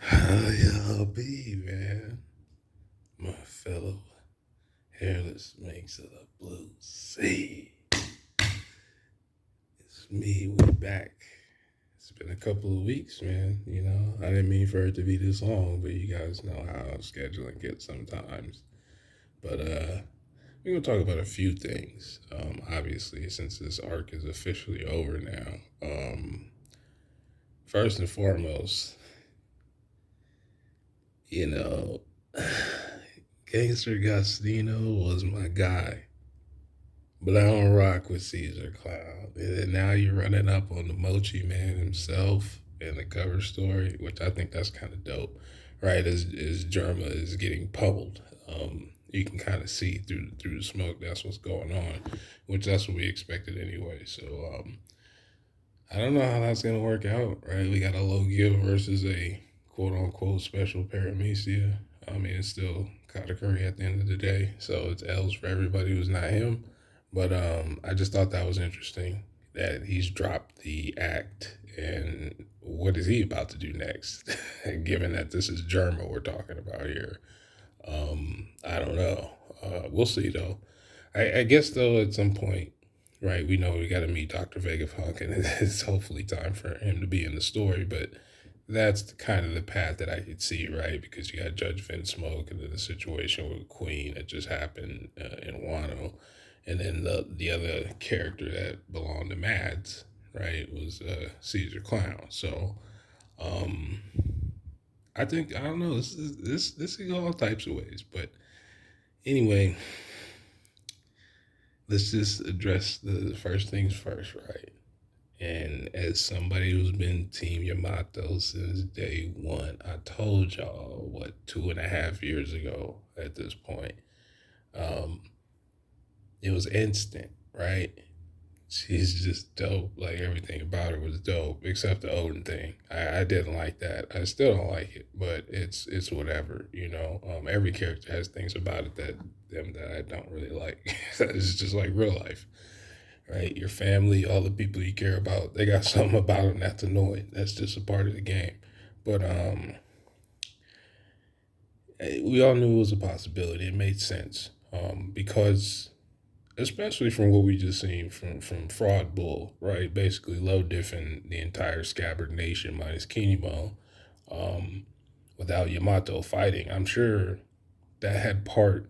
How y'all be, man? My fellow hairless makes of the blue sea. It's me, we back. It's been a couple of weeks, man. I didn't mean for it to be this long, but you guys know how scheduling gets sometimes. But we're gonna talk about a few things. Obviously, since this arc is officially over now. First and foremost, you know, Gangster Gastino was my guy. But I don't rock with Caesar Cloud. And then now you're running up on the Mochi Man himself in the cover story, which I think that's kind of dope, right? As Germa is getting pummeled, you can kind of see through the smoke that's what's going on, which that's what we expected anyway. So I don't know how that's gonna work out, right? We got a Logia versus a quote unquote special paramecia. I mean, it's still Katakuri at the end of the day, so it's L's for everybody who's not him. But I just thought that was interesting that he's dropped the act, and what is he about to do next? Given that this is Germa we're talking about here, I don't know. We'll see though. I guess though at some point, right? We know we got to meet Doctor Vegapunk, and it's hopefully time for him to be in the story. But that's kind of the path that I could see, right? Because you got Judge Smoke, and then the situation with Queen that just happened in Wano, and then the other character that belonged to Mads, right, was Caesar Clown. So um, I think I don't know. This could go all types of ways, but anyway, let's just address the first things first, right? And as somebody who's been Team Yamato since day one, I told y'all what 2.5 years ago at this point. Um, it was instant, right? She's just dope. Like everything about her was dope, except the Odin thing. I didn't like that. I still don't like it, but it's whatever. Every character has things about it that I don't really like. It's just like real life, right? Your family, all the people you care about, they got something about them that's annoying. That's just a part of the game. But we all knew it was a possibility. It made sense because especially from what we just seen from Fraud Bull, right? Basically, low diffing the entire Scabbard Nation minus Kinimo, um, without Yamato fighting. I'm sure that had part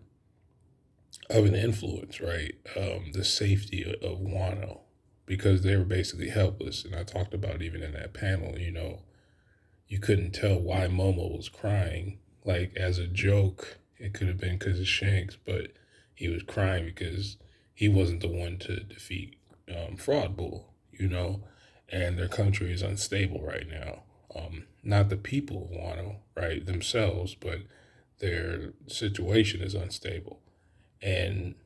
of an influence, right? The safety of Wano, because they were basically helpless. And I talked about even in that panel, you couldn't tell why Momo was crying. Like as a joke, it could have been because of Shanks, but he was crying because he wasn't the one to defeat Fraud Bull, and their country is unstable right now. Not the people of Wano, right, themselves, but their situation is unstable. And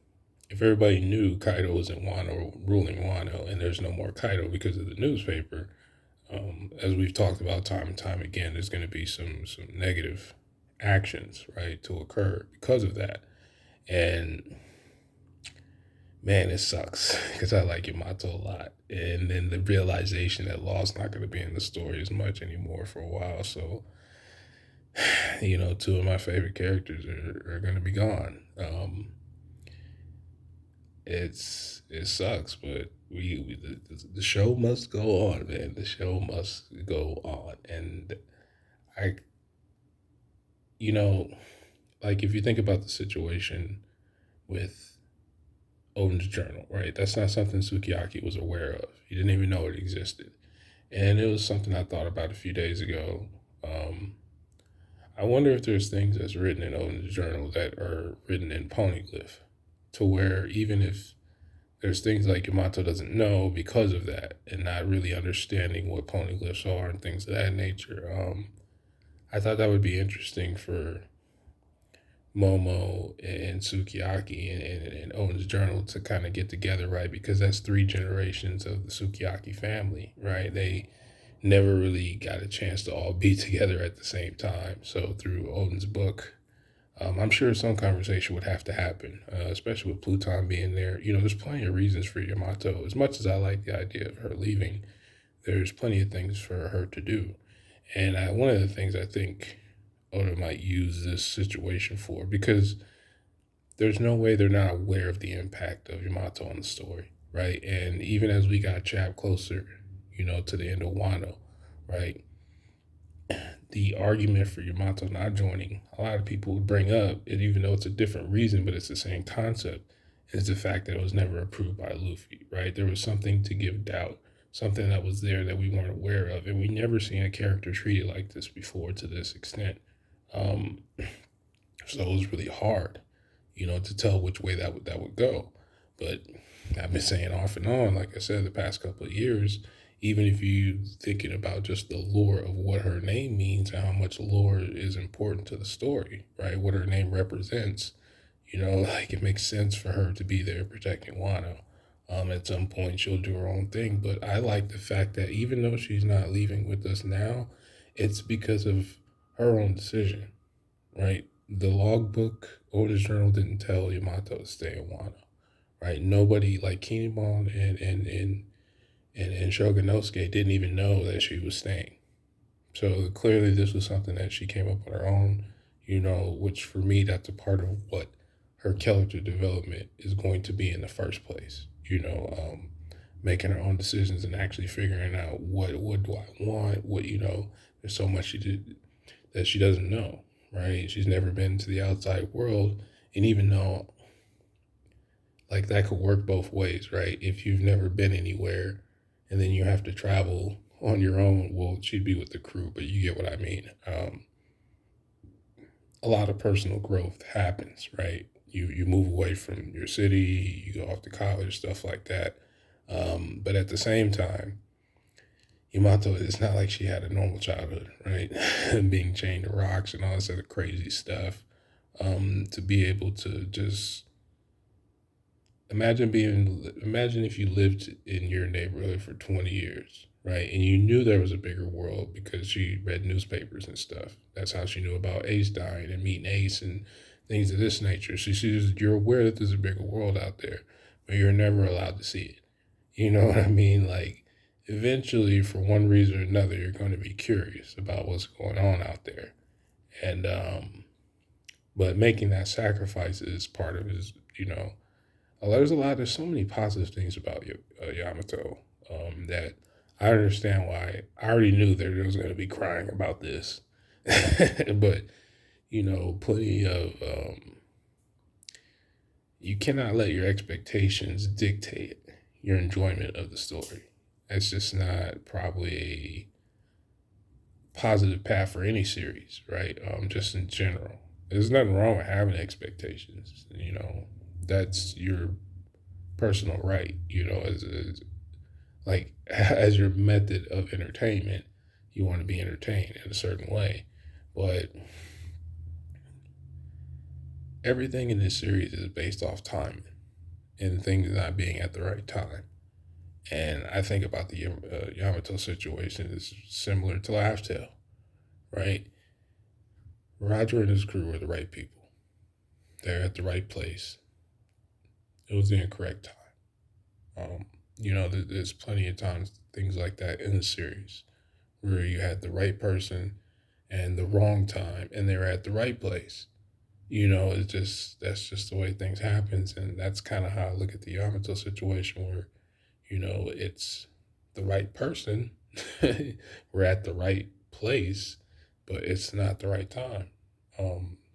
if everybody knew Kaido was in Wano, ruling Wano, and there's no more Kaido because of the newspaper, as we've talked about time and time again, there's going to be some negative actions, right, to occur because of that. And man, it sucks because I like Yamato a lot. And then the realization that Law's not going to be in the story as much anymore for a while. So, two of my favorite characters are going to be gone. It sucks, but the show must go on, man. The show must go on, and I, you know, like if you think about the situation with Odin's journal, right? That's not something Sukiyaki was aware of. He didn't even know it existed, and it was something I thought about a few days ago. Um, I wonder if there's things that's written in Odin's journal that are written in Poneglyph, to where even if there's things like Yamato doesn't know because of that and not really understanding what poneglyphs are and things of that nature. I thought that would be interesting for Momo and Sukiyaki and Owen's journal to kind of get together, right? Because that's three generations of the Sukiyaki family, right? They never really got a chance to all be together at the same time. So through Odin's book, I'm sure some conversation would have to happen, especially with Pluton being there. There's plenty of reasons for Yamato. As much as I like the idea of her leaving, there's plenty of things for her to do. And one of the things I think Oda might use this situation for, because there's no way they're not aware of the impact of Yamato on the story, right? And even as we got chapped closer, to the end of Wano, right? The argument for Yamato not joining, a lot of people would bring up, and even though it's a different reason, but it's the same concept, is the fact that it was never approved by Luffy, right? There was something to give doubt, something that was there that we weren't aware of, and we never seen a character treated like this before to this extent. Um, so it was really hard, to tell which way that would go. But I've been saying off and on, like I said, the past couple of years, even if you thinking about just the lore of what her name means and how much lore is important to the story, right? What her name represents, like it makes sense for her to be there protecting Wano. At some point, she'll do her own thing, but I like the fact that even though she's not leaving with us now, it's because of her own decision, right? The logbook, Oda's journal didn't tell Yamato to stay in Wano, right? Nobody like Kinemon and Shoganosuke didn't even know that she was staying. So clearly, this was something that she came up on her own, which for me, that's a part of what her character development is going to be in the first place. Making her own decisions and actually figuring out what do I want, there's so much she did that she doesn't know, right? She's never been to the outside world. And even though like that could work both ways, right? If you've never been anywhere and then you have to travel on your own, well, she'd be with the crew, but you get what I mean. A lot of personal growth happens, right? You move away from your city, you go off to college, stuff like that. But at the same time, Yamato, it's not like she had a normal childhood, right? Being chained to rocks and all this other crazy stuff. To be able to just imagine if you lived in your neighborhood for 20 years, right? And you knew there was a bigger world because she read newspapers and stuff. That's how she knew about Ace dying and meeting Ace and things of this nature. You're aware that there's a bigger world out there, but you're never allowed to see it. You know what I mean? Like, eventually, for one reason or another, you're going to be curious about what's going on out there. And, but making that sacrifice is part of his, there's so many positive things about Yamato that I understand why. I already knew that there was going to be crying about this, but plenty of you cannot let your expectations dictate your enjoyment of the story. That's just not probably a positive path for any series, right? Just in general, there's nothing wrong with having expectations. That's your personal right. As like as your method of entertainment, you want to be entertained in a certain way, but everything in this series is based off timing and things not being at the right time. And I think about the Yamato situation is similar to Laugh Tale, right? Roger and his crew were the right people. They're at the right place. It was the incorrect time. There's plenty of times things like that in the series where you had the right person and the wrong time, and they were at the right place. It's just that's just the way things happens, and that's kind of how I look at the Yamato situation, where it's the right person, we're at the right place, but it's not the right time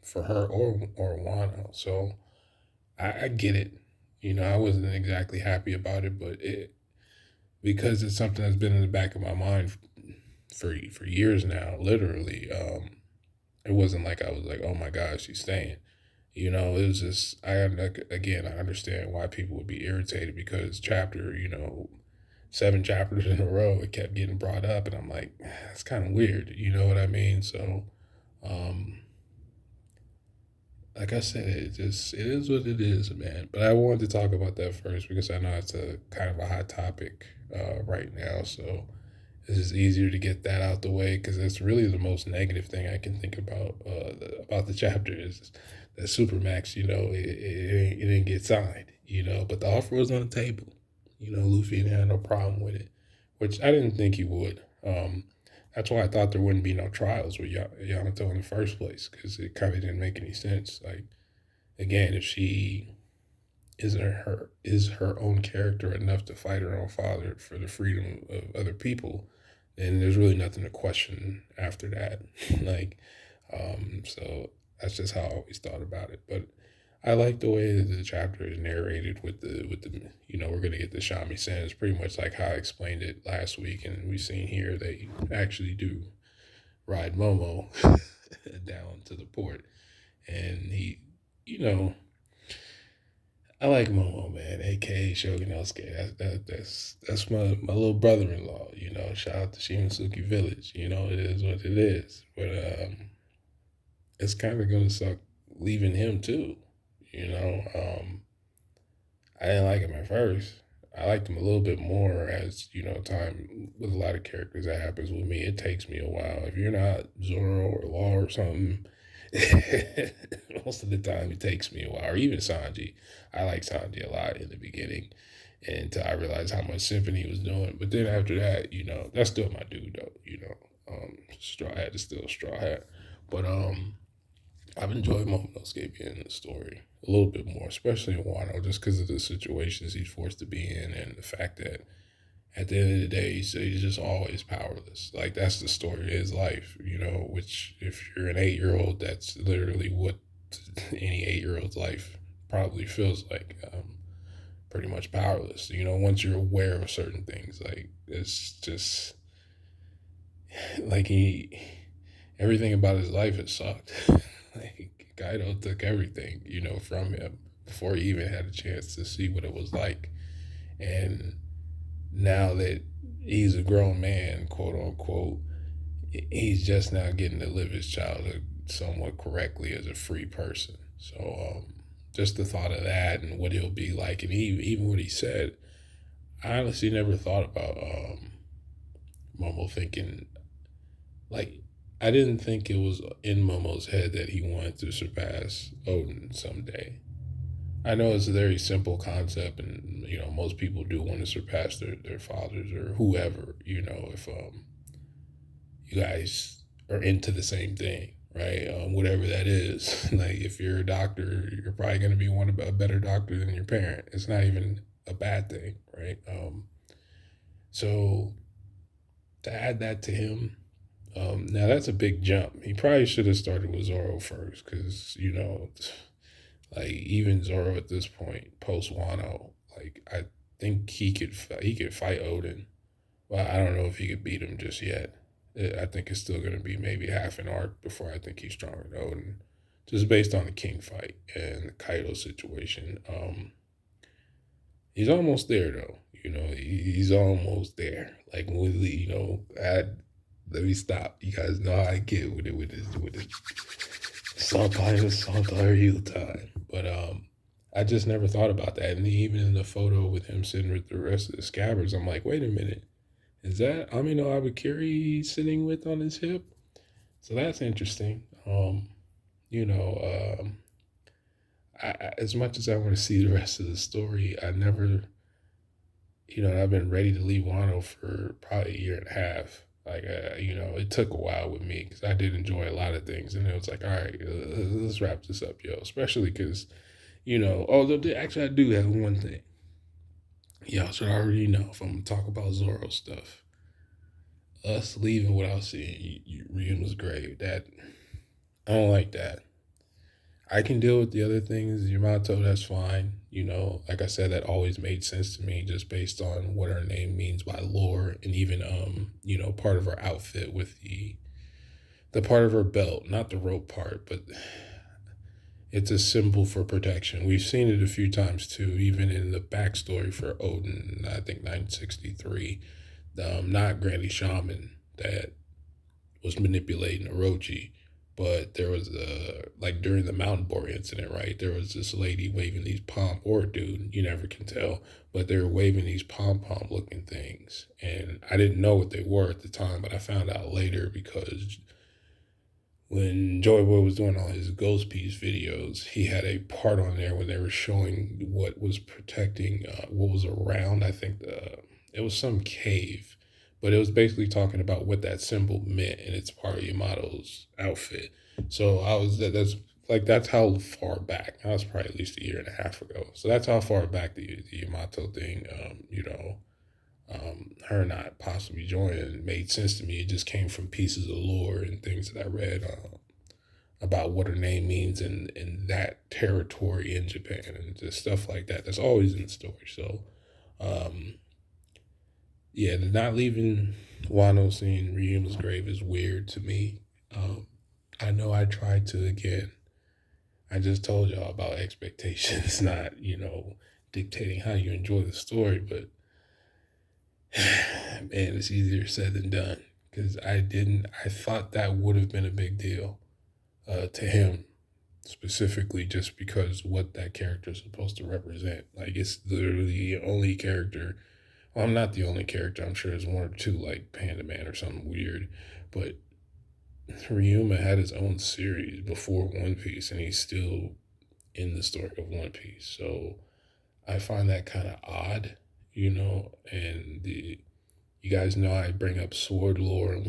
for her or Wano. So I get it. I wasn't exactly happy about it, but because it's something that's been in the back of my mind for years now, literally. It wasn't like I was like, oh my gosh, she's staying. It was just again I understand why people would be irritated because chapter 7 chapters in a row it kept getting brought up, and I'm like, it's kind of weird. You know what I mean? So, um, like I said, it is what it is, man. But I wanted to talk about that first because I know it's a kind of a hot topic right now. So it's just easier to get that out the way because that's really the most negative thing I can think about the chapter is that Supermax. It didn't get signed. But the offer was on the table. Luffy didn't have no problem with it, which I didn't think he would. That's why I thought there wouldn't be no trials with Yamato in the first place, because it kind of didn't make any sense. Like, again, if she is her own character enough to fight her own father for the freedom of other people, then there's really nothing to question after that. like, so that's just how I always thought about it. But I like the way that the chapter is narrated with the we're gonna get the shamisen. It's pretty much like how I explained it last week, and we've seen here they actually do ride Momo down to the port, and you know, I like Momo, man, aka Shogun Elsuke. That's my little brother-in-law. Shout out to Shimotsuki Village. It is what it is. But it's kind of gonna suck leaving him too. You know, I didn't like him at first. I liked him a little bit more as time with a lot of characters that happens with me. It takes me a while. If you're not Zoro or Law or something, most of the time it takes me a while. Or even Sanji. I like Sanji a lot in the beginning until I realized how much Symphony was doing. But then after that, that's still my dude though. Straw Hat is still Straw Hat. But I've enjoyed Momonosuke being in the story a little bit more, especially in Wano, just because of the situations he's forced to be in and the fact that at the end of the day, he's just always powerless. Like, that's the story of his life, which if you're an 8-year-old, that's literally what any 8-year-old's life probably feels like. Pretty much powerless. Once you're aware of certain things, like, it's just like everything about his life has sucked. Like, Kaido took everything, from him before he even had a chance to see what it was like. And now that he's a grown man, quote unquote, he's just now getting to live his childhood somewhat correctly as a free person. So just the thought of that and what he'll be like, and even what he said, I honestly never thought about Momo thinking, like, I didn't think it was in Momo's head that he wanted to surpass Odin someday. I know it's a very simple concept, and most people do want to surpass their fathers or whoever. If you guys are into the same thing, right? Whatever that is. Like, if you're a doctor, you're probably going to be a better doctor than your parent. It's not even a bad thing, right? So to add that to him, now that's a big jump. He probably should have started with Zoro first, because like, even Zoro at this point, post Wano, like, I think he could fight Odin. Well, I don't know if he could beat him just yet. I think it's still going to be maybe half an arc before I think he's stronger than Odin, just based on the King fight and the Kaido situation. He's almost there though. He's almost there. Like, let me stop. You guys know how I get with it with it. Saltire heel time. But I just never thought about that. And even in the photo with him sitting with the rest of the scabbards, I'm like, wait a minute. Is that Amino Abakiri sitting with on his hip? So that's interesting. You know, as much as I want to see the rest of the story, I never, I've been ready to leave Wano for probably a year and a half. Like, it took a while with me because I did enjoy a lot of things. And it was like, all right, let's wrap this up, yo. Especially because, although actually I do have one thing. Y'all should already know if I'm going to talk about Zoro stuff. Us leaving without seeing Ryuma's grave, that, I don't like that. I can deal with the other things. Yamato, that's fine. Like I said, that always made sense to me just based on what her name means by lore, and even part of her outfit with the part of her belt, not the rope part, but it's a symbol for protection. We've seen it a few times too, even in the backstory for Odin, I think 963. Not Granny Shaman that was manipulating Orochi, but there was like during the Mountain Boar incident, right? There was this lady waving these or dude, you never can tell, but they were waving these pom looking things, and I didn't know what they were at the time, but I found out later because when Joey Boy was doing all his Ghost Piece videos, he had a part on there when they were showing what was protecting what was around. I think it was some cave, but it was basically talking about what that symbol meant, and it's part of Yamato's outfit. So I was that's how far back. That was probably at least a year and a half ago. So that's how far back the Yamato thing, her not possibly joining made sense to me. It just came from pieces of lore and things that I read about what her name means in that territory in Japan and just stuff like that. That's always in the story. So, um, yeah, the not leaving Wano seeing Ryuma's grave is weird to me. I know I tried to again. I just told y'all about expectations, not dictating how you enjoy the story, but man, it's easier said than done because I didn't. I thought that would have been a big deal to him specifically, just because what that character is supposed to represent. Like it's literally the only character. Well, I'm not the only character. I'm sure there's one or two like Panda Man or something weird, but Ryuma had his own series before One Piece, and he's still in the story of One Piece. So I find that kind of odd, and you guys know I bring up sword lore and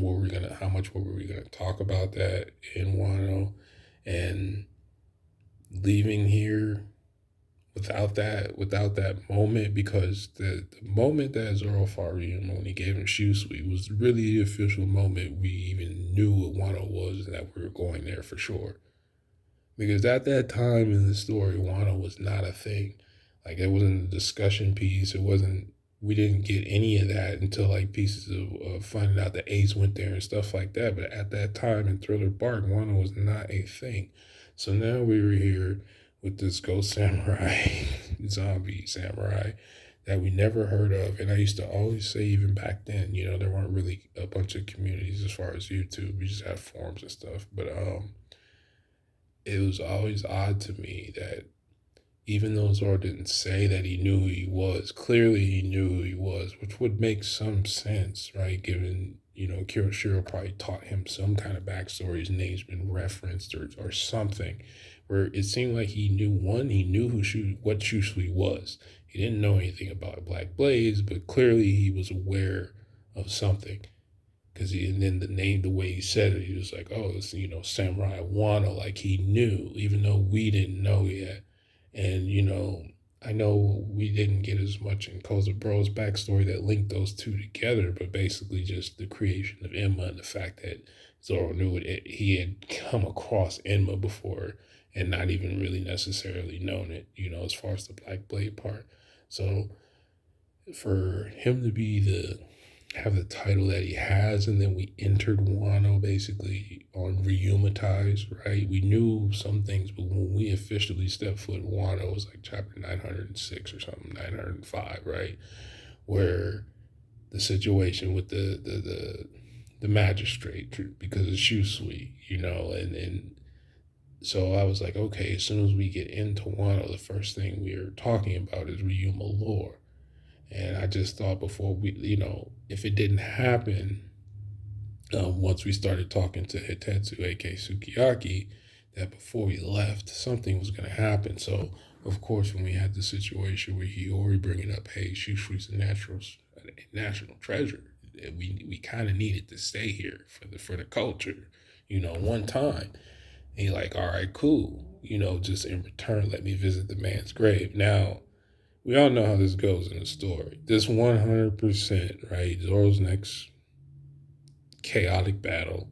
how much were we gonna talk about that in Wano, and leaving here without that moment, because the moment that Zoro fought Ryuma when he gave him Shusui was really the official moment we even knew what Wano was and that we were going there for sure. Because at that time in the story, Wano was not a thing. Like it wasn't a discussion piece. It wasn't. We didn't get any of that until like pieces of finding out that Ace went there and stuff like that. But at that time in Thriller Bark, Wano was not a thing. So now we were here with this ghost samurai, zombie samurai that we never heard of. And I used to always say, even back then, there weren't really a bunch of communities as far as YouTube. We just had forums and stuff. But it was always odd to me that even though Zoro didn't say that he knew who he was, clearly he knew who he was, which would make some sense, right? Given, Kiyoshiro probably taught him some kind of backstory. His name's been referenced or something, where it seemed like he knew what Shusui was. He didn't know anything about Black Blaze, but clearly he was aware of something. And then the way he said it, he was like, oh, it's, Samurai Wano, like he knew, even though we didn't know yet. And, I know we didn't get as much in Kozaburo's backstory that linked those two together, but basically just the creation of Enma and the fact that Zoro knew he had come across Enma before and not even really necessarily known it, as far as the Black Blade part. So for him to have the title that he has, and then we entered Wano basically on Ryuma ties, right? We knew some things, but when we officially stepped foot in Wano, it was like chapter 906 or something, 905, right? Where the situation with the magistrate because of Shusui, and so I was like, okay, as soon as we get into Wano, the first thing we are talking about is Ryuma lore. And I just thought before if it didn't happen, once we started talking to Hitetsu, aka Sukiyaki, that before we left, something was going to happen. So, of course, when we had the situation with Hiyori bringing up, hey, Shushui's a national treasure, we kind of needed to stay here for the culture, one time. And you're like, all right, cool. Just in return, let me visit the man's grave. Now, we all know how this goes in the story. This 100%, right? Zoro's next chaotic battle.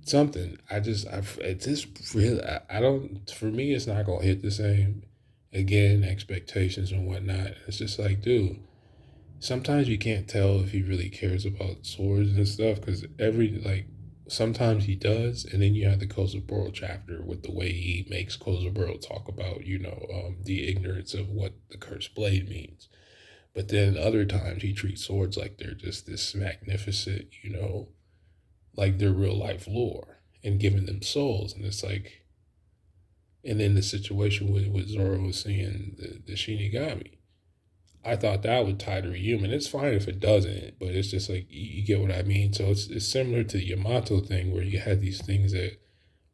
Something. For me, it's not going to hit the same. Again, expectations and whatnot. It's just like, dude, sometimes you can't tell if he really cares about swords and stuff because sometimes he does, and then you have the Kozaburo chapter with the way he makes Kozaburo talk about, the ignorance of what the cursed blade means. But then other times he treats swords like they're just this magnificent, like they're real life lore and giving them souls. And it's like, and then the situation with Zoro was seeing the Shinigami. I thought that would tie to Ryuma. It's fine if it doesn't, but it's just like, you get what I mean? So it's similar to the Yamato thing where you had these things that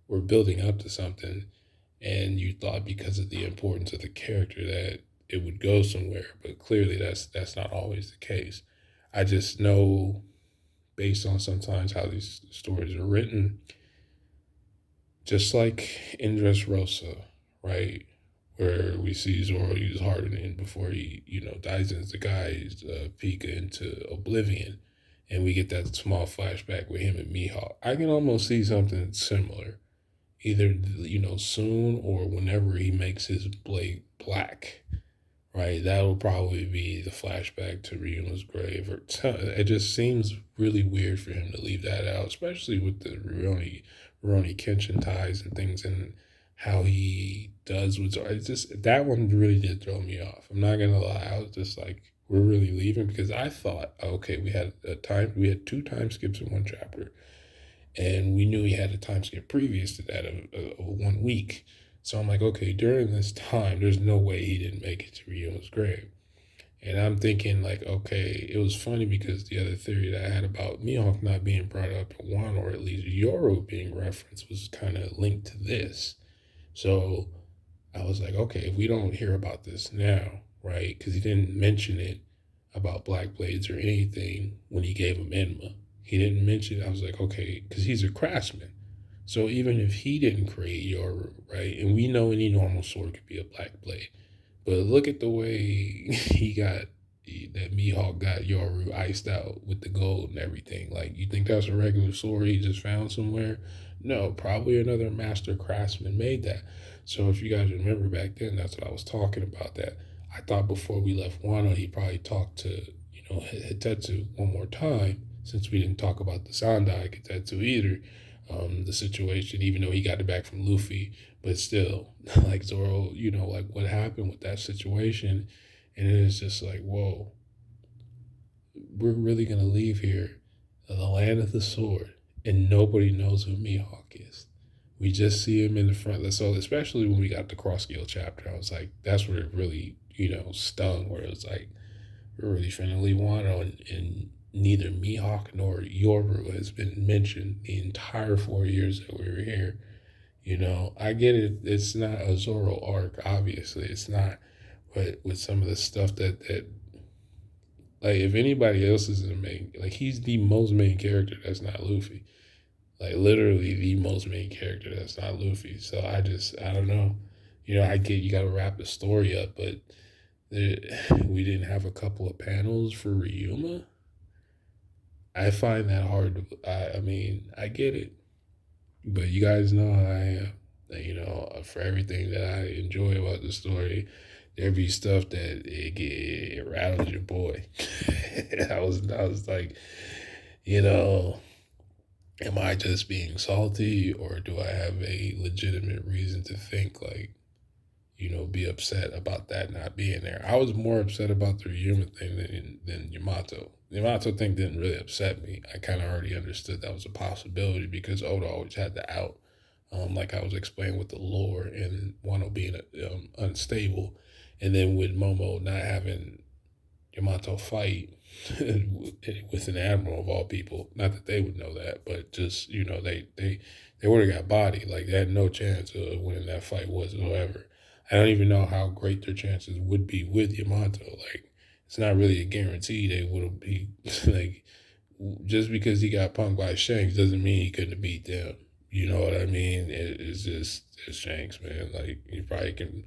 were building up to something and you thought because of the importance of the character that it would go somewhere, but clearly that's not always the case. I just know based on sometimes how these stories are written, just like in Dressrosa, right? Where we see Zoro use hardening before he, dies as the guy's Pika into oblivion. And we get that small flashback with him and Mihawk. I can almost see something similar, either, soon or whenever he makes his blade black, right? That will probably be the flashback to Ryuma's grave. It just seems really weird for him to leave that out, especially with the Rurouni Kenshin ties and things, and how he does with Zoro. It's just that one really did throw me off. I'm not gonna lie. I was just like, we're really leaving, because I thought, okay, we had two time skips in one chapter, and we knew he had a time skip previous to that of 1 week. So I'm like, okay, during this time, there's no way he didn't make it to Rio's grave. And I'm thinking, like, okay, it was funny because the other theory that I had about Mihawk not being brought up in one, or at least Yoru being referenced, was kind of linked to this. So I was like, okay, if we don't hear about this now, right? Because he didn't mention it about Black Blades or anything when he gave him Enma. He didn't mention it. I was like, okay, because he's a craftsman. So even if he didn't create Yoru, right? And we know any normal sword could be a Black Blade. But look at the way that Mihawk got Yoru iced out with the gold and everything. Like, you think that's a regular sword he just found somewhere? No, probably another master craftsman made that. So if you guys remember back then, that's what I was talking about. That I thought before we left Wano, he probably talked to, Hitetsu one more time, since we didn't talk about the Sandai Hitetsu either. The situation, even though he got it back from Luffy, but still, like Zoro, like what happened with that situation. And it is just like, whoa, we're really going to leave here, the land of the sword, and nobody knows who Mihawk is. We just see him in the front. So especially when we got the cross scale chapter, I was like, that's where it really, stung, where it was like, we're really finna leave Wano, and neither Mihawk nor Yoru has been mentioned the entire 4 years that we were here. I get it. It's not a Zoro arc, obviously. It's not. But with some of the stuff that like, if anybody else is the main, like, he's the most main character that's not Luffy. Like, literally the most main character that's not Luffy. So I don't know. I get you got to wrap the story up, but we didn't have a couple of panels for Ryuma. I find that hard to, I mean, I get it, but you guys know how I am. For everything that I enjoy about the story, there be stuff that it rattles your boy. I was like, am I just being salty, or do I have a legitimate reason to think, like, be upset about that not being there? I was more upset about the Ryuma thing than Yamato. The Yamato thing didn't really upset me. I kind of already understood that was a possibility because Oda always had the out. Like I was explaining with the lore and Wano being unstable, and then with Momo not having Yamato fight with an admiral of all people. Not that they would know that, but just they would have got bodied. Like, they had no chance of winning that fight whatsoever. I don't even know how great their chances would be with Yamato. Like, it's not really a guarantee they would be like, just because he got punked by Shanks doesn't mean he couldn't beat them. You know what I mean? It's Shanks, man. Like, you probably can,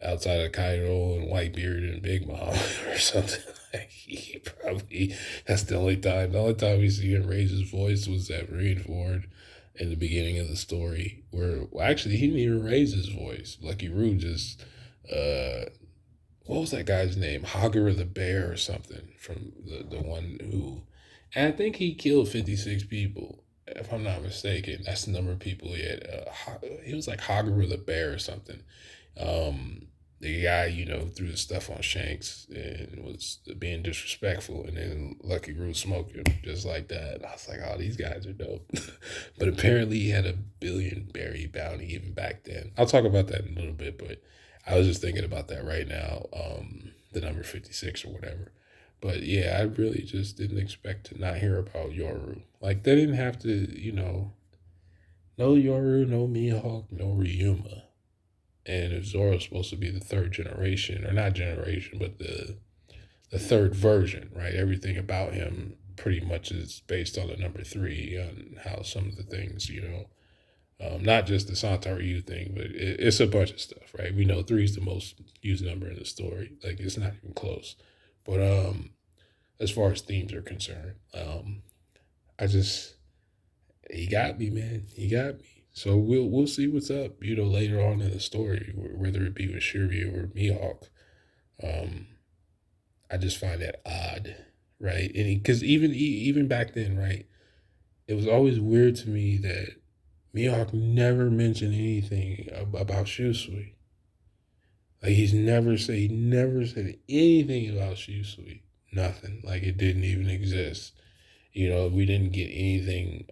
outside of Cairo and Whitebeard and Big Mom or something. Like, he probably, that's the only time. The only time we see him raise his voice was at Marineford in the beginning of the story, where, well, actually, he didn't even raise his voice. Lucky Roo just, what was that guy's name? Hogger the Bear or something, from the one who, and I think he killed 56 people, if I'm not mistaken. That's the number of people he had. He was like Hogger the Bear or something. The guy, threw the stuff on Shanks and was being disrespectful, and then Lucky Roo smoked him just like that. And I was like, oh, these guys are dope. But apparently he had a billion berry bounty even back then. I'll talk about that in a little bit, but I was just thinking about that right now, the number 56 or whatever. But yeah, I really just didn't expect to not hear about Yoru. Like, they didn't have to, no Yoru, no Mihawk, no Ryuma. And if Zoro's supposed to be the third generation, or not generation, but the third version, right? Everything about him pretty much is based on the number three on how some of the things, not just the Santar Ryu thing, but it's a bunch of stuff, right? We know three is the most used number in the story. Like it's not even close. But as far as themes are concerned, I just he got me, man. He got me. So we'll see what's up, later on in the story, whether it be with Shiryu or Mihawk. Um, I just find that odd, right? And because even back then, right, it was always weird to me that Mihawk never mentioned anything about Shusui. Like he never said anything about Shusui. Nothing. Like it didn't even exist. We didn't get anything,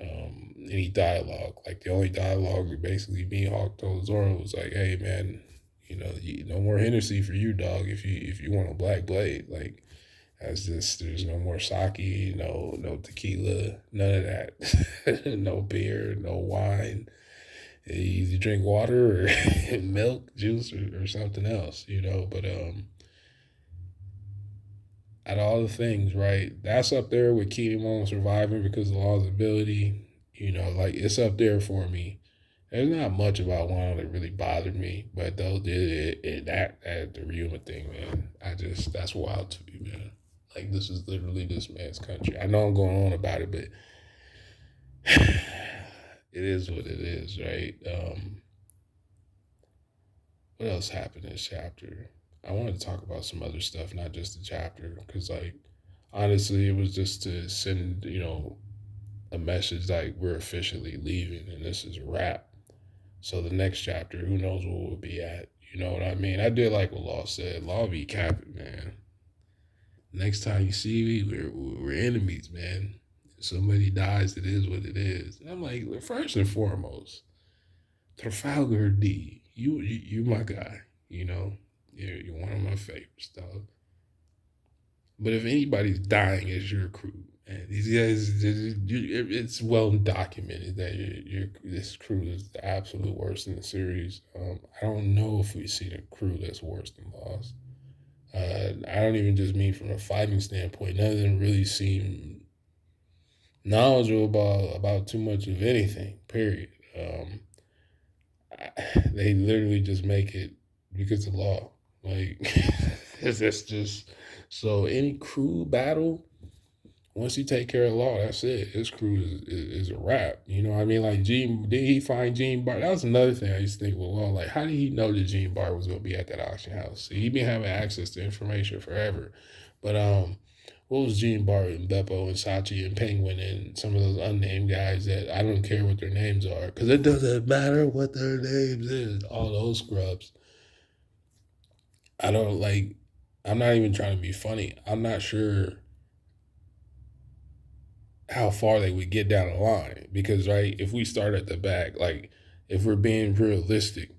any dialogue. Like the only dialogue that basically Mihawk told Zoro was like, "Hey man, no more Hennessy for you, dog. If you want a black blade, like that's just there's no more sake, no tequila, none of that, no beer, no wine. You either drink water or milk, juice, or something else, But out of all the things, right, that's up there with Kinemon surviving because of Law's ability. Like it's up there for me. There's not much about Wano that really bothered me, but though that the Ryuma thing, man, that's wild to me, man. Like this is literally this man's country. I know I'm going on about it, but it is what it is, right? What else happened in this chapter? I wanted to talk about some other stuff, not just the chapter, because like honestly, it was just to send a message like we're officially leaving and this is a wrap. So the next chapter, who knows where we'll be at? You know what I mean? I did like what Law said. Law be capping, man. Next time you see me, we're enemies, man. If somebody dies, it is what it is. And I'm like, first and foremost, Trafalgar D, you my guy. You're one of my favorites, dog. But if anybody's dying, it's your crew. And these guys, it's well documented that this crew is the absolute worst in the series. I don't know if we've seen a crew that's worse than Lost. I don't even just mean from a fighting standpoint. None of them really seem knowledgeable about too much of anything. Period. They literally just make it because of law. Like that's just so any crew battle. Once you take care of Law, that's it. His crew is a wrap. You know what I mean? Like Gene, did he find Gene Bart? That was another thing I used to think with Law. Like, how did he know that Gene Bart was gonna be at that auction house? He been having access to information forever. But what was Gene Bart and Beppo and Sachi and Penguin and some of those unnamed guys that I don't care what their names are because it doesn't matter what their names is. All those scrubs. I don't like. I'm not even trying to be funny. I'm not sure how far they would get down the line because right if we start at the back like if we're being realistic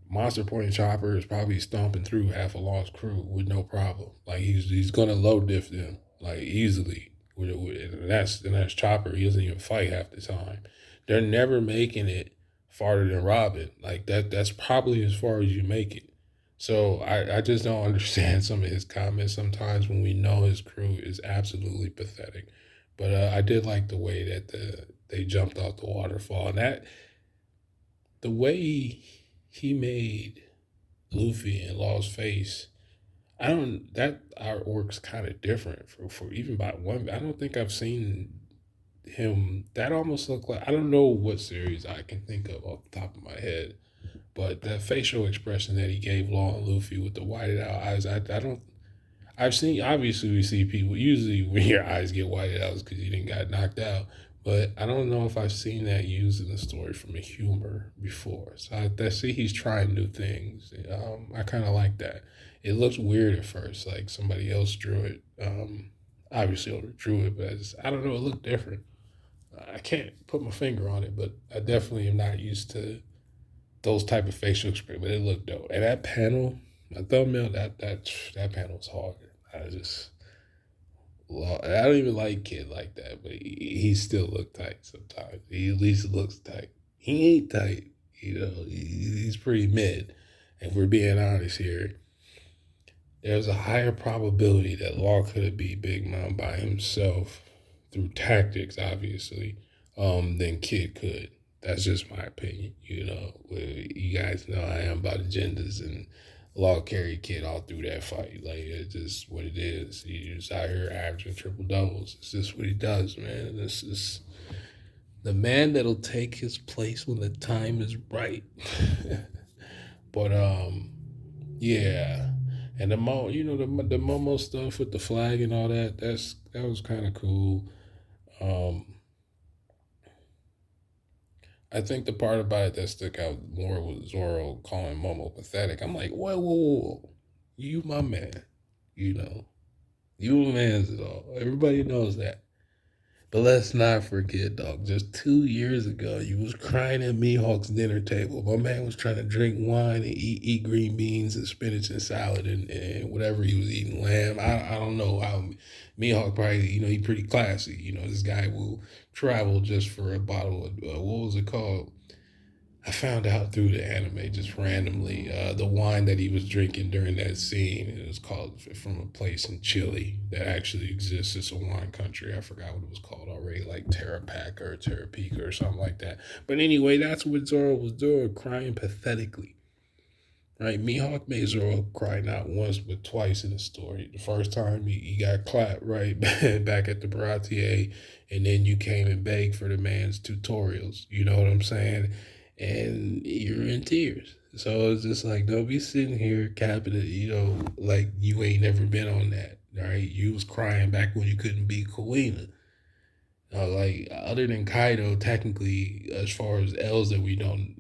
Monster Point Chopper is probably stomping through half a Lost crew with no problem like he's gonna low diff them like easily and that's Chopper. He doesn't even fight half the time. They're never making it farther than Robin. Like that's probably as far as you make it. So I just don't understand some of his comments sometimes when we know his crew is absolutely pathetic. But I did like the way that they jumped off the waterfall, and that the way he made Luffy and Law's face. I don't that artwork's kind of different for even by one. I don't think I've seen him. That almost looked like I don't know what series I can think of off the top of my head, but that facial expression that he gave Law and Luffy with the whited out eyes. I don't I've seen obviously we see people usually when your eyes get whited out because you didn't got knocked out. But I don't know if I've seen that used in the story from a humor before. So I see he's trying new things. I kind of like that. It looks weird at first, like somebody else drew it. Obviously, drew it, but I don't know. It looked different. I can't put my finger on it, but I definitely am not used to those type of facial expressions. But it looked dope. And that panel, my thumbnail, that panel was hard. I just I don't even like Kid like that, but he still look tight sometimes. He at least looks tight. He ain't tight, he's pretty mid. If we're being honest here, there's a higher probability that Law could have beat Big Mom by himself through tactics, obviously, than Kid could. That's just my opinion. You guys know I am about agendas, and Law carried Kid all through that fight. Like, it's just what it is. He's out here averaging triple doubles. It's just what he does, man. This is the man that'll take his place when the time is right. But yeah, and the Momo stuff with the flag and all that. That was kind of cool. Um, I think the part about it that stuck out more was Zoro calling Momo pathetic. I'm like, whoa, you my man, you know, you a man's it all. Everybody knows that. But let's not forget, dog. Just 2 years ago, you was crying at Mihawk's dinner table. My man was trying to drink wine and eat green beans and spinach and salad and whatever he was eating, lamb. I don't know how Mihawk probably, he pretty classy. This guy will travel just for a bottle of, what was it called? I found out through the anime just randomly the wine that he was drinking during that scene. It was called from a place in Chile that actually exists. It's a wine country. I forgot what it was called already, like Tarapaca or Tarapica or something like that. But anyway, that's what Zoro was doing, crying pathetically. Right? Mihawk made Zoro cry not once but twice in the story. The first time he got clapped right back at the Baratier, and then you came and begged for the man's tutorials. You know what I'm saying? And you're in tears. So it's just like, don't be sitting here capping it, like you ain't never been on that. Right? You was crying back when you couldn't beat Kuina. Like other than Kaido, technically, as far as L's that we don't,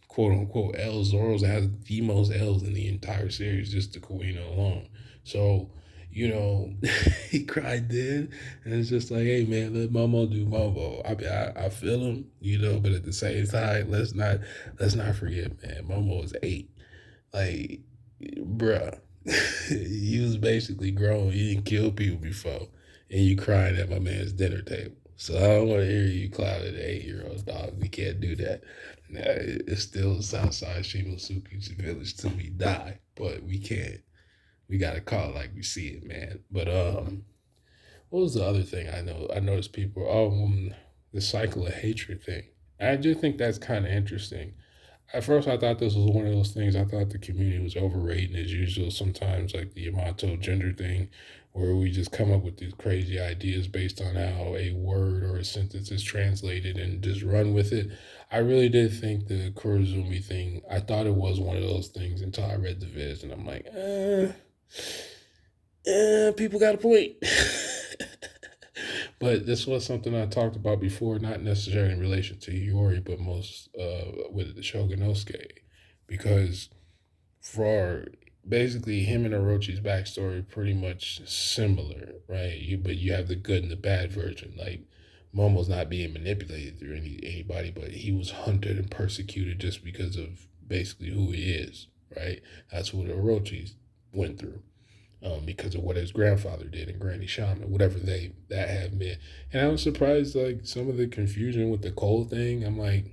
quote unquote L's, Zoro's has the most L's in the entire series, just the Kuina alone. So, he cried then, and it's just like, hey man, let Momo do Momo. I mean, I feel him, but at the same time, let's not forget, man, Momo is 8. Like, bruh, you was basically grown. You didn't kill people before, and you crying at my man's dinner table. So I don't want to hear you cloud at an 8-year-old dog. We can't do that. Now, it's still Southside Shimosuke's village till we die, but we can't. We gotta call it like we see it, man. But what was the other thing I know? I noticed people. The cycle of hatred thing. I do think that's kind of interesting. At first, I thought this was one of those things. I thought the community was overrated as usual. Sometimes, like the Yamato gender thing, where we just come up with these crazy ideas based on how a word or a sentence is translated and just run with it. I really did think the Kurozumi thing, I thought it was one of those things until I read the viz, and I'm like, people got a point. But this was something I talked about before, not necessarily in relation to Iori, but most with the Shogunosuke, because for basically him and Orochi's backstory pretty much similar, right? But you have the good and the bad version. Like Momo's not being manipulated through anybody, but he was hunted and persecuted just because of basically who he is, right? That's what Orochi's went through. Because of what his grandfather did and Granny Shaman, whatever that have meant. And I was surprised, like some of the confusion with the coal thing. I'm like,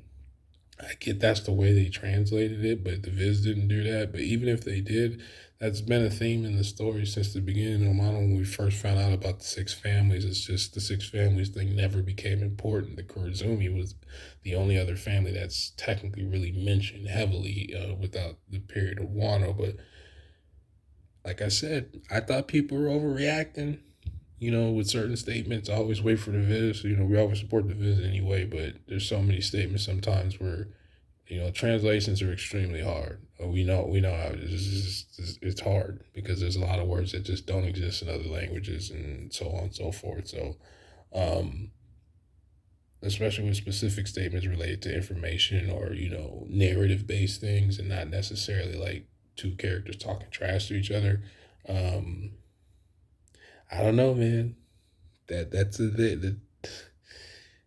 I get that's the way they translated it, but the Viz didn't do that. But even if they did, that's been a theme in the story since the beginning of Mono when we first found out about the 6 families. It's just the 6 families thing never became important. The Kurozumi was the only other family that's technically really mentioned heavily without the period of Wano, but like I said, I thought people were overreacting, with certain statements. I always wait for the viz. We always support the viz anyway, but there's so many statements sometimes where, translations are extremely hard. We know how it's hard because there's a lot of words that just don't exist in other languages and so on and so forth. So, especially with specific statements related to information or, narrative based things and not necessarily like 2 characters talking trash to each other. I don't know, man.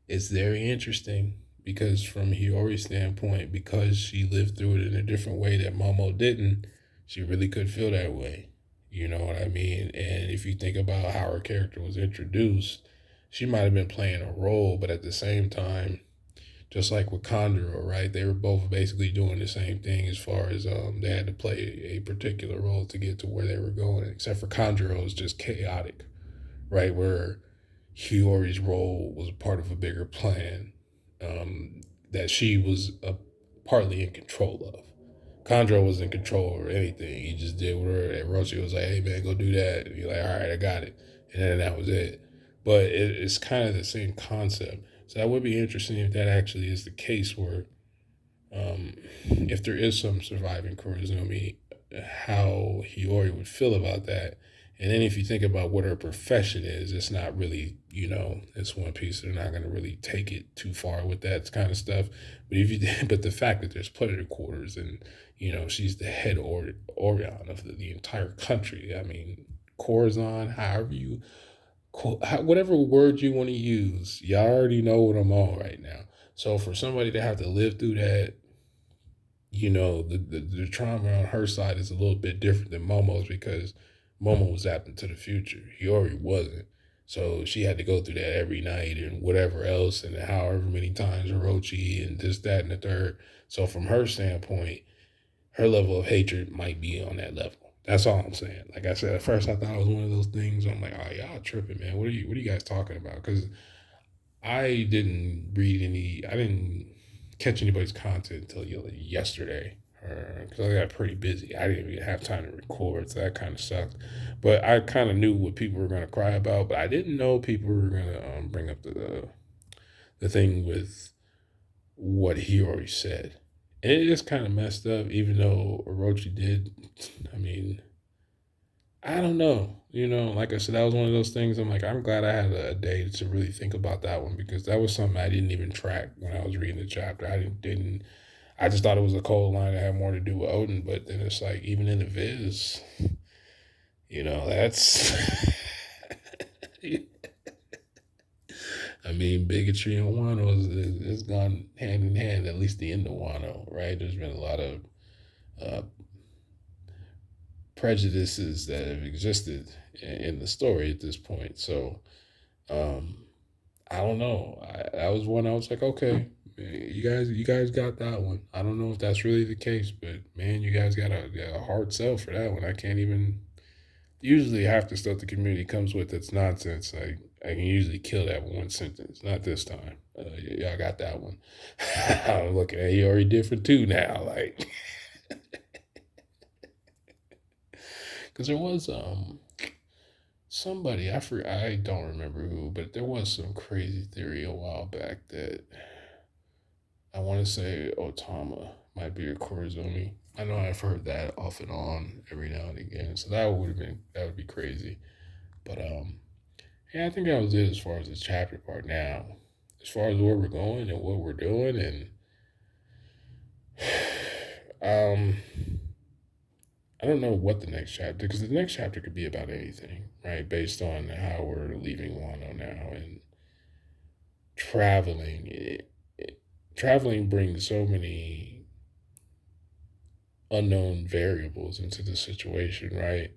It's very interesting because from Hiyori's standpoint, because she lived through it in a different way that Momo didn't, she really could feel that way. You know what I mean? And if you think about how her character was introduced, she might have been playing a role, but at the same time, just like with Condor, right? They were both basically doing the same thing as far as they had to play a particular role to get to where they were going. Except for Condor was just chaotic, right? Where Hiyori's role was part of a bigger plan that she was partly in control of. Kandra was in control or anything. He just did whatever. And Roshi was like, "Hey man, go do that." And you're like, "All right, I got it," and then that was it. But it's kind of the same concept. So that would be interesting if that actually is the case, where if there is some surviving Korizumi, how Hiyori would feel about that. And then if you think about what her profession is, it's not really, it's One Piece. They're not going to really take it too far with that kind of stuff. But but the fact that there's predator quarters and, she's the head Orion of the entire country. I mean, Corazon, whatever word you want to use, y'all already know what I'm on right now. So for somebody to have to live through that, the trauma on her side is a little bit different than Momo's, because Momo was zapped into the future. Hiyori wasn't. So she had to go through that every night and whatever else, and however many times Orochi and this, that, and the third. So from her standpoint, her level of hatred might be on that level. That's all I'm saying. Like I said, at first I thought it was one of those things. I'm like, oh, y'all tripping, man. What are you guys talking about? Because I didn't catch anybody's content until yesterday, because I got pretty busy. I didn't even have time to record, so that kind of sucked. But I kind of knew what people were going to cry about, but I didn't know people were going to bring up the thing with what he already said. And it is kind of messed up, even though Orochi did. I mean, I don't know. Like I said, that was one of those things. I'm like, I'm glad I had a day to really think about that one, because that was something I didn't even track when I was reading the chapter. Didn't. I just thought it was a cold line that had more to do with Odin, but then it's like, even in the Viz, that's. I mean, bigotry and Wano has gone hand in hand, at least the end of Wano, right? There's been a lot of uh, prejudices that have existed in the story at this point. So um, I don't know. That was one I was like, okay, you guys got that one. I don't know if that's really the case, but man, you guys got a hard sell for that one. I can't even. Usually, half the stuff the community comes with that's nonsense. I can usually kill that with one sentence. Not this time. Y'all got that one. I'm looking at you already different too now. Like, because there was somebody, I don't remember who, but there was some crazy theory a while back that I want to say Otama might be a Korizumi. I know I've heard that off and on every now and again, so that would be crazy. But yeah, I think that was it as far as the chapter part. Now, as far as where we're going and what we're doing, and um, I don't know what the next chapter, because the next chapter could be about anything, right? Based on how we're leaving Wano now and traveling. Traveling brings so many unknown variables into the situation, right?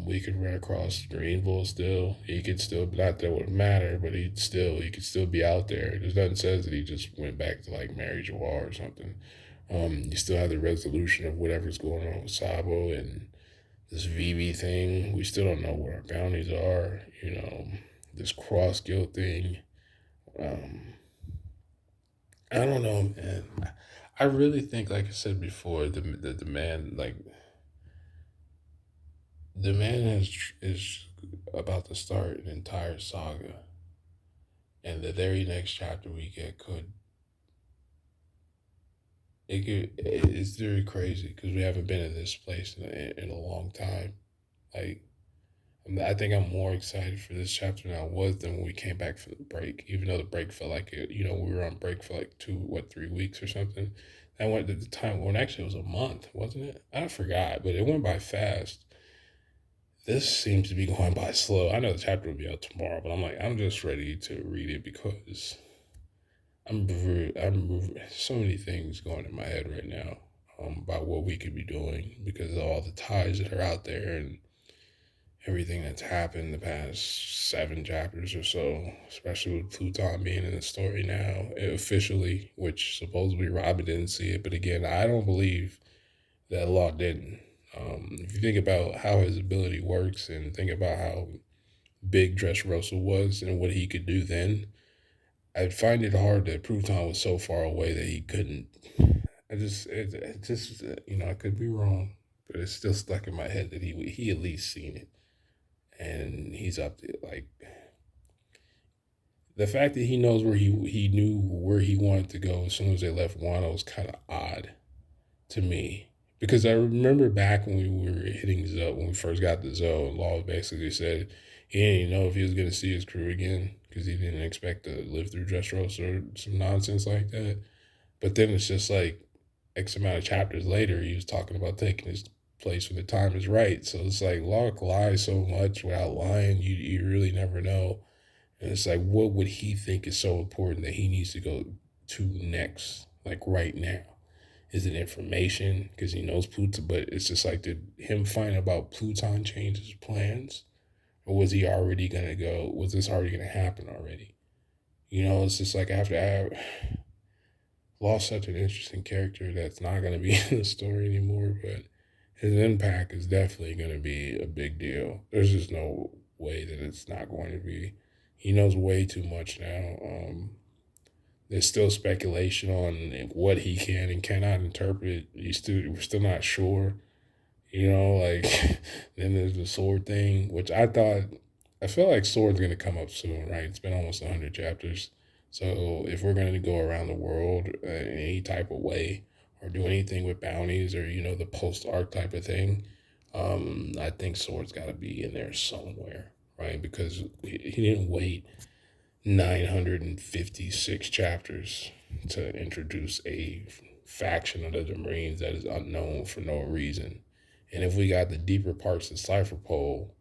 We could run across Greenville still. He could still, not that it would matter, but he could still be out there. There's nothing says that he just went back to like Mary Jawar or something. You still have the resolution of whatever's going on with Sabo and this VV thing. We still don't know what our bounties are. This cross guild thing. Um, I don't know, man. I really think, like I said before, the man, like the man is about to start an entire saga, and the very next chapter we get it's very crazy, because we haven't been in this place in a long time. Like, I think I'm more excited for this chapter than I was than when we came back from the break. Even though the break felt like it, we were on break for like 3 weeks or something. I went at the time when actually it was a month, wasn't it? I forgot, but it went by fast. This seems to be going by slow. I know the chapter will be out tomorrow, but I'm just ready to read it, because I'm so many things going in my head right now about what we could be doing, because of all the ties that are out there and everything that's happened the past 7 chapters or so, especially with Pluton being in the story now officially, which supposedly Robin didn't see it, but again, I don't believe that Law didn't. If you think about how his ability works and think about how big Dressrosa was and what he could do then, I'd find it hard that Pluton was so far away that he couldn't. It just, I could be wrong, but it's still stuck in my head that he at least seen it, and he's up there. Like the fact that he knows where he knew where he wanted to go as soon as they left Wano was kind of odd to me, because I remember back when we were hitting Zoe, when we first got to Zoe, and Law basically said he didn't even know if he was going to see his crew again because he didn't expect to live through Dressrosa or some nonsense like that. But then it's just like X amount of chapters later, he was talking about taking his place when the time is right. So it's like Locke lies so much without lying, you really never know. And it's like, what would he think is so important that he needs to go to next, like right now? Is it information because he knows Pluton? But it's just like, did him find about Pluton change his plans, or was he already gonna go? Was this already gonna happen already? It's just like after I lost such an interesting character that's not gonna be in the story anymore, but his impact is definitely gonna be a big deal. There's just no way that it's not going to be. He knows way too much now. There's still speculation on what he can and cannot interpret. We're still not sure. Like then there's the sword thing, which I feel like sword's gonna come up soon, right? It's been almost 100 chapters, so if we're gonna go around the world in any type of way or do anything with bounties or the post arc type of thing, I think sword's got to be in there somewhere, right? Because he didn't wait 956 chapters to introduce a faction of the Marines that is unknown for no reason. And if we got the deeper parts of Cypher Pole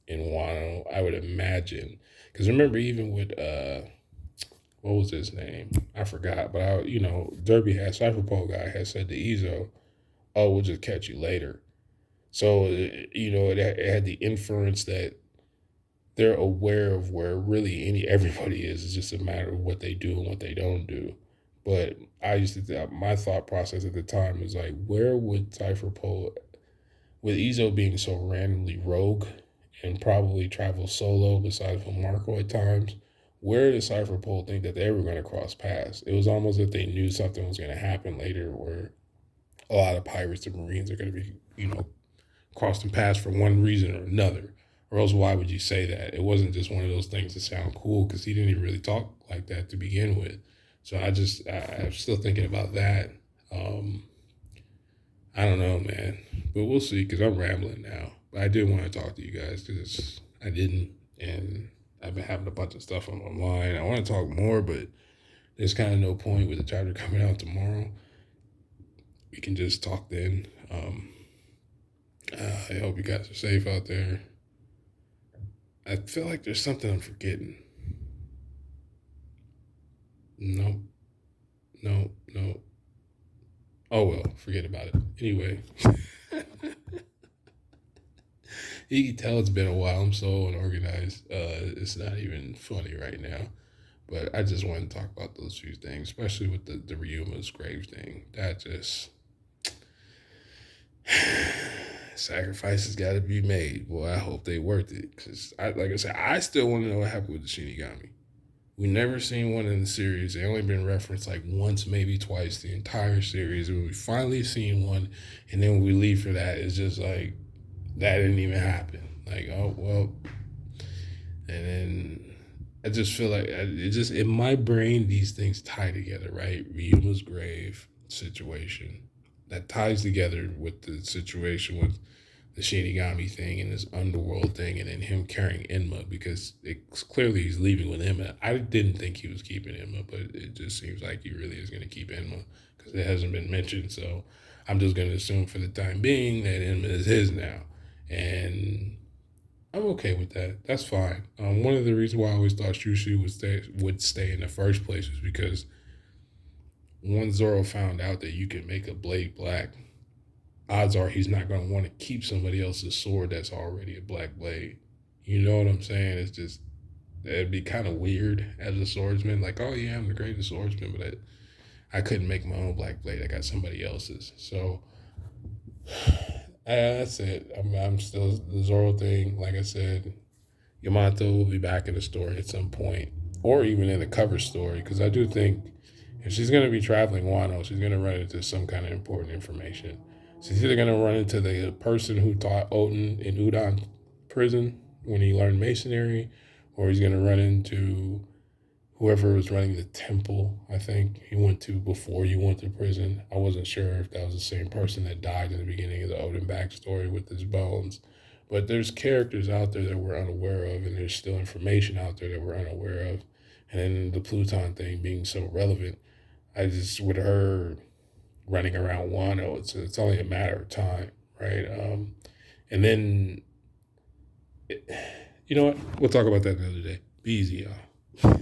in Wano, I would imagine. Because remember, even with, what was his name? I forgot. But, Derby Cypher Pole guy had said to Izo, oh, we'll just catch you later. So, it had the inference that they're aware of where really everybody is. It's just a matter of what they do and what they don't do. But I used to think, my thought process at the time was like, where would Cypher Pole, with Izo being so randomly rogue and probably travel solo besides with Marco at times, where did Cypher Pole think that they were going to cross paths? It was almost as if they knew something was going to happen later where a lot of pirates and Marines are going to be, crossing paths for one reason or another. Or else, why would you say that? It wasn't just one of those things that sound cool because he didn't even really talk like that to begin with. So I'm still thinking about that. I don't know, man, but we'll see because I'm rambling now. But I did want to talk to you guys because I didn't, and I've been having a bunch of stuff on my mind. I want to talk more, but there's kind of no point with the chapter coming out tomorrow. We can just talk then. I hope you guys are safe out there. I feel like there's something I'm forgetting. No. Oh well, forget about it. Anyway, you can tell it's been a while. I'm so unorganized. It's not even funny right now. But I just want to talk about those few things, especially with the Ryuma's Graves thing. That just sacrifices got to be made. Boy, I hope they worth it. Because, like I said, I still want to know what happened with the Shinigami. We never seen one in the series. They only been referenced like once, maybe twice, the entire series. When we finally seen one, and then we leave for that, it's just like, that didn't even happen. Like, oh, well. And then I just feel like, in my brain, these things tie together, right? Ryuma's grave situation. That ties together with the situation with the Shinigami thing and this underworld thing, and then him carrying Enma because it's clearly he's leaving with Enma. I didn't think he was keeping Enma, but it just seems like he really is going to keep Enma because it hasn't been mentioned. So I'm just going to assume for the time being that Enma is his now, and I'm okay with that. That's fine. One of the reasons why I always thought Shushu would stay in the first place was because once Zoro found out that you can make a blade black, odds are he's not going to want to keep somebody else's sword that's already a black blade. You know what I'm saying? It's just, it'd be kind of weird as a swordsman. Like, oh yeah, I'm the greatest swordsman, but I couldn't make my own black blade. I got somebody else's. So that's it. I'm still the Zoro thing. Like I said, Yamato will be back in the story at some point, or even in the cover story, because I do think if she's going to be traveling Wano, she's going to run into some kind of important information. She's either going to run into the person who taught Oden in Udon prison when he learned masonry, or he's going to run into whoever was running the temple. I think he went to before he went to prison. I wasn't sure if that was the same person that died in the beginning of the Oden backstory with his bones. But there's characters out there that we're unaware of, and there's still information out there that we're unaware of. And then the Pluton thing being so relevant, I just, with her running around Wano, it's only a matter of time, right? And then, you know what? We'll talk about that another day. Be easy, y'all.